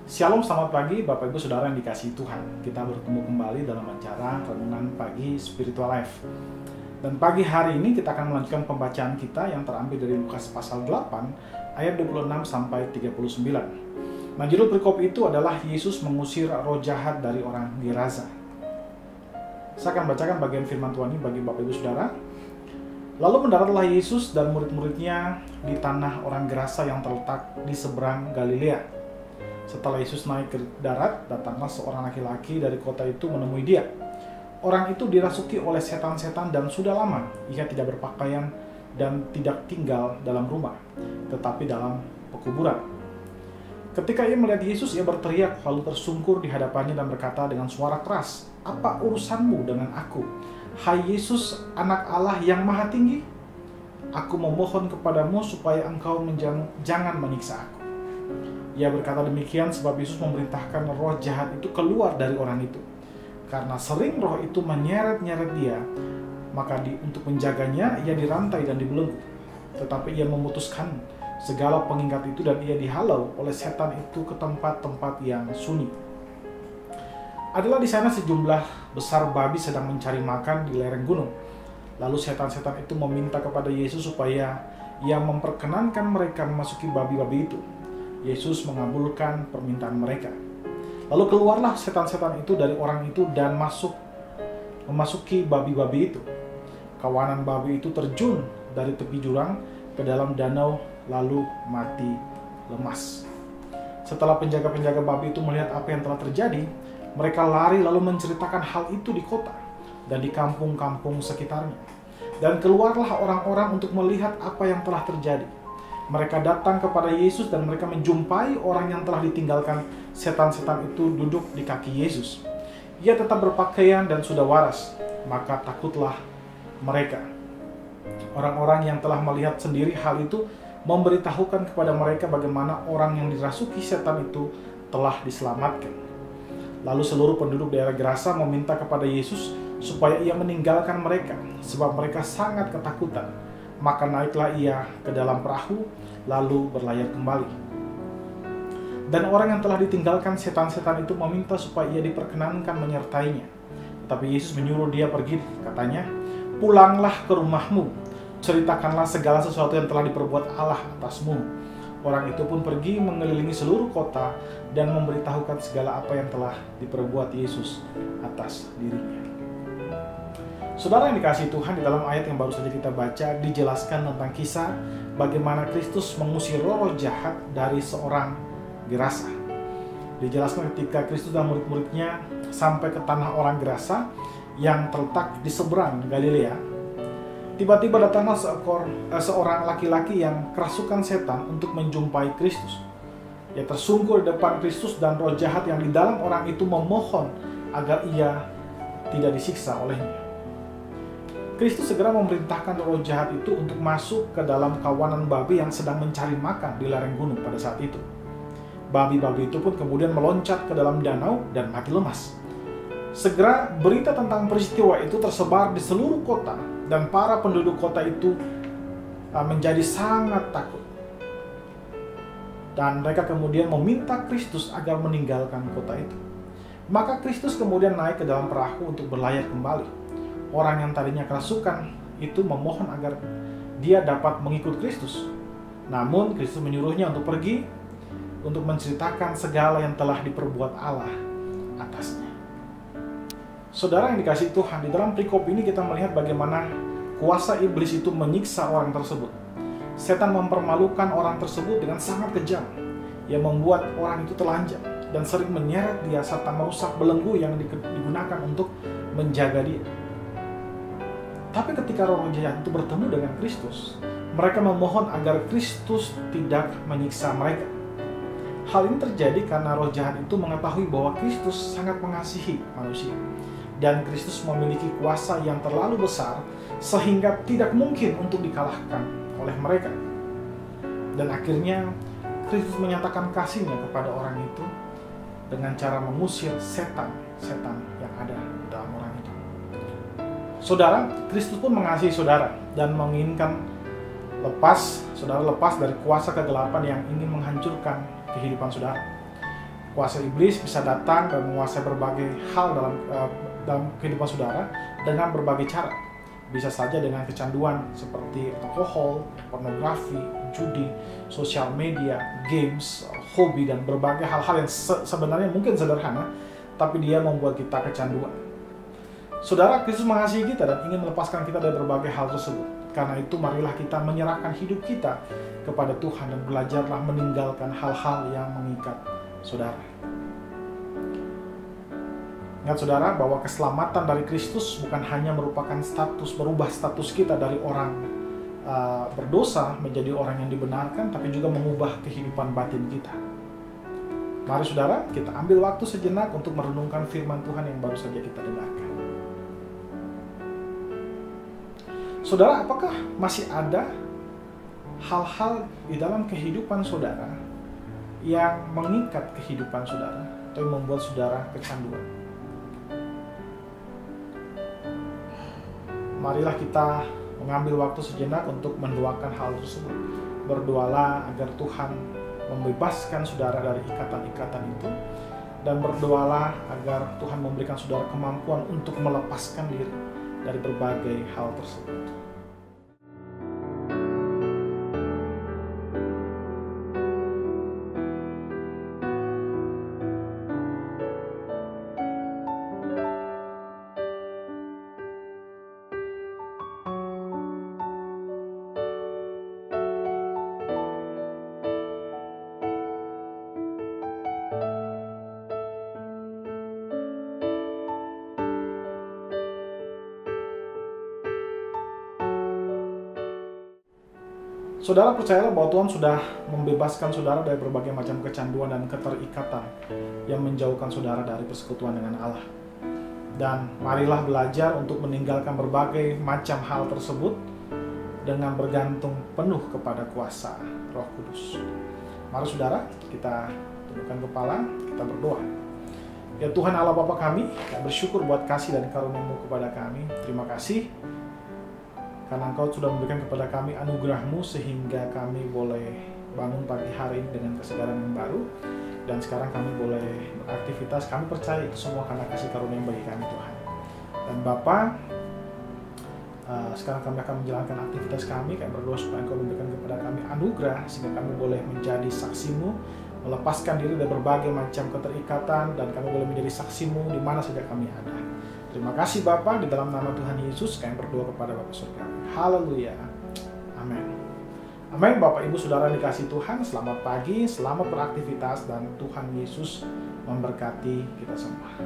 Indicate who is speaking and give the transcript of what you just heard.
Speaker 1: Shalom, selamat pagi Bapak Ibu Saudara yang dikasihi Tuhan. Kita bertemu kembali dalam acara Renungan Pagi Spiritual Life. Dan pagi hari ini kita akan melanjutkan pembacaan kita yang terambil dari Lukas pasal 8 ayat 26 sampai 39. Nah, judul perikop itu adalah Yesus mengusir roh jahat dari orang Gerasa. Saya akan bacakan bagian firman Tuhan ini bagi Bapak Ibu Saudara. Lalu mendaratlah Yesus dan murid-muridnya di tanah orang Gerasa yang terletak di seberang Galilea. Setelah Yesus naik ke darat, datanglah seorang laki-laki dari kota itu menemui dia. Orang itu dirasuki oleh setan-setan dan sudah lama ia tidak berpakaian dan tidak tinggal dalam rumah, tetapi dalam pekuburan. Ketika ia melihat Yesus, ia berteriak lalu tersungkur di hadapannya dan berkata dengan suara keras, "Apa urusanmu dengan aku, hai Yesus, Anak Allah yang Maha Tinggi? Aku memohon kepadamu supaya engkau jangan menyiksa aku." Ia berkata demikian sebab Yesus memerintahkan roh jahat itu keluar dari orang itu. Karena sering roh itu menyeret-nyeret dia, maka untuk menjaganya ia dirantai dan dibelenggu. Tetapi ia memutuskan segala pengingat itu dan ia dihalau oleh setan itu ke tempat-tempat yang sunyi. Adalah di sana sejumlah besar babi sedang mencari makan di lereng gunung. Lalu setan-setan itu meminta kepada Yesus supaya ia memperkenankan mereka memasuki babi-babi itu. Yesus mengabulkan permintaan mereka. Lalu keluarlah setan-setan itu dari orang itu dan memasuki babi-babi itu. Kawanan babi itu terjun dari tepi jurang ke dalam danau lalu mati lemas. Setelah penjaga-penjaga babi itu melihat apa yang telah terjadi, mereka lari lalu menceritakan hal itu di kota dan di kampung-kampung sekitarnya. Dan keluarlah orang-orang untuk melihat apa yang telah terjadi. Mereka datang kepada Yesus dan mereka menjumpai orang yang telah ditinggalkan setan-setan itu duduk di kaki Yesus. Ia tetap berpakaian dan sudah waras, maka takutlah mereka. Orang-orang yang telah melihat sendiri hal itu memberitahukan kepada mereka bagaimana orang yang dirasuki setan itu telah diselamatkan. Lalu seluruh penduduk daerah Gerasa meminta kepada Yesus supaya ia meninggalkan mereka, sebab mereka sangat ketakutan. Maka naiklah ia ke dalam perahu, lalu berlayar kembali. Dan orang yang telah ditinggalkan setan-setan itu meminta supaya ia diperkenankan menyertainya. Tetapi Yesus menyuruh dia pergi, katanya, "Pulanglah ke rumahmu, ceritakanlah segala sesuatu yang telah diperbuat Allah atasmu." Orang itu pun pergi mengelilingi seluruh kota dan memberitahukan segala apa yang telah diperbuat Yesus atas dirinya. Saudara yang dikasihi Tuhan, di dalam ayat yang baru saja kita baca dijelaskan tentang kisah bagaimana Kristus mengusir roh jahat dari seorang Gerasa. Dijelaskan ketika Kristus dan murid-muridnya sampai ke tanah orang Gerasa yang terletak di seberang Galilea. Tiba-tiba datanglah seorang laki-laki yang kerasukan setan untuk menjumpai Kristus. Ia tersungkur di depan Kristus dan roh jahat yang di dalam orang itu memohon agar ia tidak disiksa olehnya. Kristus segera memerintahkan roh jahat itu untuk masuk ke dalam kawanan babi yang sedang mencari makan di lereng gunung pada saat itu. Babi-babi itu pun kemudian meloncat ke dalam danau dan mati lemas. Segera berita tentang peristiwa itu tersebar di seluruh kota dan para penduduk kota itu menjadi sangat takut. Dan mereka kemudian meminta Kristus agar meninggalkan kota itu. Maka Kristus kemudian naik ke dalam perahu untuk berlayar kembali. Orang yang tadinya kerasukan itu memohon agar dia dapat mengikut Kristus. Namun Kristus menyuruhnya untuk pergi untuk menceritakan segala yang telah diperbuat Allah atasnya. Saudara yang dikasihi Tuhan, di dalam perikop ini kita melihat bagaimana kuasa iblis itu menyiksa orang tersebut. Setan mempermalukan orang tersebut dengan sangat kejam. Ia membuat orang itu telanjang dan sering menyeret dia serta merusak belenggu yang digunakan untuk menjaga dia. Tapi ketika roh jahat itu bertemu dengan Kristus, mereka memohon agar Kristus tidak menyiksa mereka. Hal ini terjadi karena roh jahat itu mengetahui bahwa Kristus sangat mengasihi manusia. Dan Kristus memiliki kuasa yang terlalu besar sehingga tidak mungkin untuk dikalahkan oleh mereka. Dan akhirnya Kristus menyatakan kasihnya kepada orang itu dengan cara mengusir setan-setan yang ada dalam orang itu. Saudara, Kristus pun mengasihi saudara dan menginginkan saudara lepas dari kuasa kegelapan yang ingin menghancurkan kehidupan saudara. Kuasa iblis bisa datang dan menguasai berbagai hal dalam kehidupan saudara dengan berbagai cara. Bisa saja dengan kecanduan seperti alkohol, pornografi, judi, sosial media, games, hobi, dan berbagai hal-hal yang sebenarnya mungkin sederhana, tapi dia membuat kita kecanduan. Saudara, Kristus mengasihi kita dan ingin melepaskan kita dari berbagai hal tersebut. Karena itu marilah kita menyerahkan hidup kita kepada Tuhan dan belajarlah meninggalkan hal-hal yang mengikat saudara. Ingat saudara bahwa keselamatan dari Kristus bukan hanya merupakan berubah status kita dari orang berdosa menjadi orang yang dibenarkan, tapi juga mengubah kehidupan batin kita. Mari saudara, kita ambil waktu sejenak untuk merenungkan firman Tuhan yang baru saja kita dengarkan. Saudara, apakah masih ada hal-hal di dalam kehidupan saudara yang mengikat kehidupan saudara atau yang membuat saudara kecanduan? Marilah kita mengambil waktu sejenak untuk mendoakan hal tersebut. Berdoalah agar Tuhan membebaskan saudara dari ikatan-ikatan itu, dan berdoalah agar Tuhan memberikan saudara kemampuan untuk melepaskan diri dari berbagai hal tersebut. Saudara, percayalah bahwa Tuhan sudah membebaskan saudara dari berbagai macam kecanduan dan keterikatan yang menjauhkan saudara dari persekutuan dengan Allah. Dan marilah belajar untuk meninggalkan berbagai macam hal tersebut dengan bergantung penuh kepada kuasa Roh Kudus. Mari saudara, kita tundukkan kepala, kita berdoa. Ya Tuhan Allah Bapa kami, kami bersyukur buat kasih dan karunia-Mu kepada kami. Terima kasih karena Engkau sudah memberikan kepada kami anugerah-Mu sehingga kami boleh bangun pagi hari ini dengan kesegaran yang baru. Dan sekarang kami boleh beraktivitas. Kami percaya itu semua karena kasih karunia bagi kami Tuhan. Dan Bapa, sekarang kami akan menjalankan aktivitas kami. Kami berdoa supaya Engkau memberikan kepada kami anugerah sehingga kami boleh menjadi saksi-Mu, melepaskan diri dari berbagai macam keterikatan, dan kami boleh menjadi saksi-Mu di mana saja kami ada. Terima kasih Bapa, di dalam nama Tuhan Yesus kami berdoa kepada Bapa Surga. Haleluya. Amin. Amin. Bapak Ibu Saudara dikasih Tuhan, selamat pagi, selamat beraktivitas, dan Tuhan Yesus memberkati kita semua.